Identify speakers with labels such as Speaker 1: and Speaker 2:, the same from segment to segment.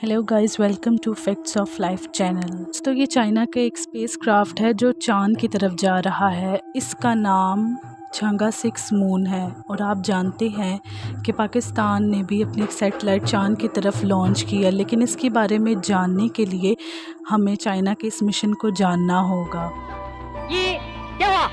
Speaker 1: Hello guys, welcome to Facts of Life channel. तो ये China का एक स्पेस क्राफ्ट है जो चांद की तरफ जा रहा है। इसका नाम चांगा 6 मून है। और आप जानते हैं कि पाकिस्तान ने भी अपनी एक सैटेलाइट चांद की तरफ लॉन्च किया, लेकिन इसके बारे में जानने के लिए हमें चाइना के इस मिशन को जानना होगा।
Speaker 2: ये क्या हुआ?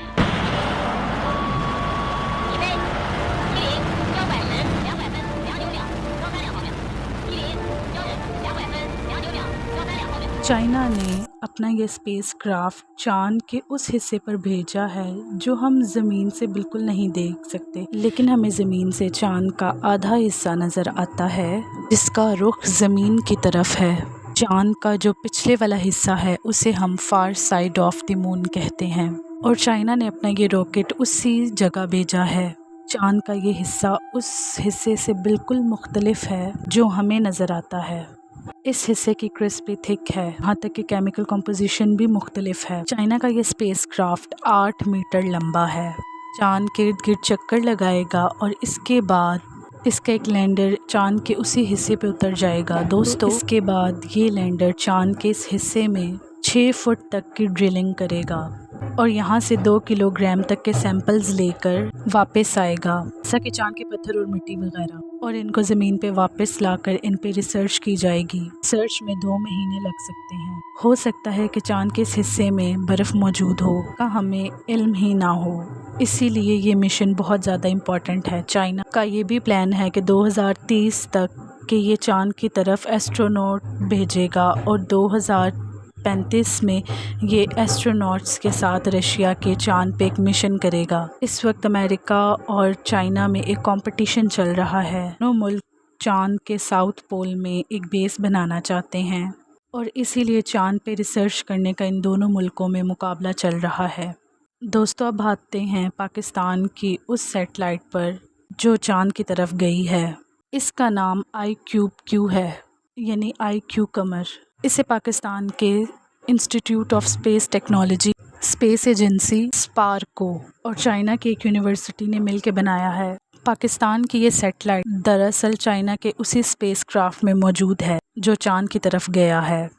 Speaker 1: चाइना ने अपना ये स्पेस क्राफ्ट चांद के उस हिस्से पर भेजा है जो हम ज़मीन से बिल्कुल नहीं देख सकते, लेकिन हमें ज़मीन से चांद का आधा हिस्सा नज़र आता है जिसका रुख ज़मीन की तरफ है। चांद का जो पिछले वाला हिस्सा है उसे हम फार साइड ऑफ द मून कहते हैं। और चाइना ने अपना ये रॉकेट उसी जगह भेजा है। चांद का ये हिस्सा उस हिस्से से बिल्कुल मुख्तलिफ है जो हमें नज़र आता है। इस हिस्से की क्रिस्पी थिक है, यहाँ तक कि केमिकल कंपोजिशन भी मुख्तलिफ है। चाइना का ये स्पेस क्राफ्ट 8 मीटर लंबा है। चांद के इर्द गिर्द चक्कर लगाएगा और इसके बाद इसका एक लैंडर चांद के उसी हिस्से पे उतर जाएगा। दोस्तों, इसके बाद ये लैंडर चांद के इस हिस्से में 6 फुट तक की ड्रिलिंग करेगा और यहाँ से 2 किलोग्राम तक के सैंपल्स लेकर वापस आएगा, जैसा कि चांद के पत्थर और मिट्टी वगैरह, और इनको ज़मीन पे वापस लाकर इन पे रिसर्च की जाएगी। रिसर्च में 2 महीने लग सकते हैं। हो सकता है कि चांद के इस हिस्से में बर्फ़ मौजूद हो का हमें इल्म ही ना हो, इसीलिए ये मिशन बहुत ज़्यादा इम्पॉर्टेंट है। चाइना का ये भी प्लान है कि 2030 तक कि ये चांद की तरफ एस्ट्रोनॉट भेजेगा और 2035 में ये एस्ट्रोनॉट्स के साथ रशिया के चांद पे एक मिशन करेगा। इस वक्त अमेरिका और चाइना में एक कंपटीशन चल रहा है। दोनों मुल्क चांद के साउथ पोल में एक बेस बनाना चाहते हैं और इसीलिए चांद पे रिसर्च करने का इन दोनों मुल्कों में मुकाबला चल रहा है। दोस्तों, अब आते हैं पाकिस्तान की उस सैटेलाइट पर जो चांद की तरफ गई है। इसका नाम IQ-Q है, यानी IQ कमर। इसे पाकिस्तान के institute of space technology, space agency Sparco और चाइना की एक यूनिवर्सिटी ने मिलकर बनाया है। पाकिस्तान की ये सैटेलाइट दरअसल चाइना के उसी स्पेस क्राफ्ट में मौजूद है जो चांद की तरफ गया है।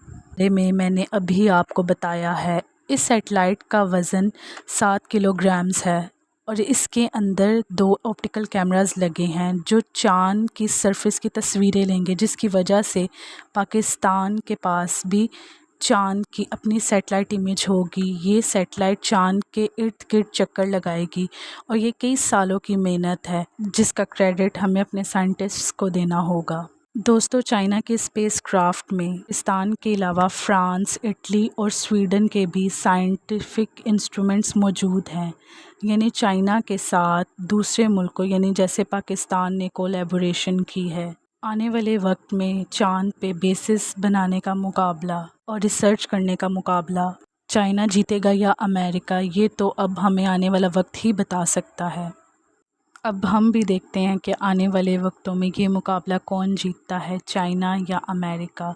Speaker 1: मैंने अभी आपको बताया है, इस सैटेलाइट का वज़न 7 किलोग्राम्स है और इसके अंदर 2 ऑप्टिकल कैमरास लगे हैं जो चांद की सरफेस की तस्वीरें लेंगे, जिसकी वजह से पाकिस्तान के पास भी चांद की अपनी सैटेलाइट इमेज होगी। ये सैटेलाइट चांद के इर्द गिर्द चक्कर लगाएगी और ये कई सालों की मेहनत है जिसका क्रेडिट हमें अपने साइंटिस्ट्स को देना होगा। दोस्तों, चाइना के स्पेस क्राफ्ट में पाकिस्तान के अलावा फ्रांस, इटली और स्वीडन के भी साइंटिफिक इंस्ट्रूमेंट्स मौजूद हैं, यानी चाइना के साथ दूसरे मुल्कों यानी जैसे पाकिस्तान ने कोलैबोरेशन की है। आने वाले वक्त में चांद पे बेसिस बनाने का मुकाबला और रिसर्च करने का मुकाबला चाइना जीतेगा या अमेरिका, ये तो अब हमें आने वाला वक्त ही बता सकता है। अब हम भी देखते हैं कि आने वाले वक्तों में ये मुकाबला कौन जीतता है, चाइना या अमेरिका,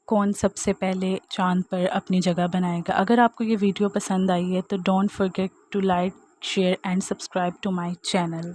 Speaker 1: कौन सबसे पहले चांद पर अपनी जगह बनाएगा। अगर आपको ये वीडियो पसंद आई है तो don't forget to like, share and subscribe to my channel.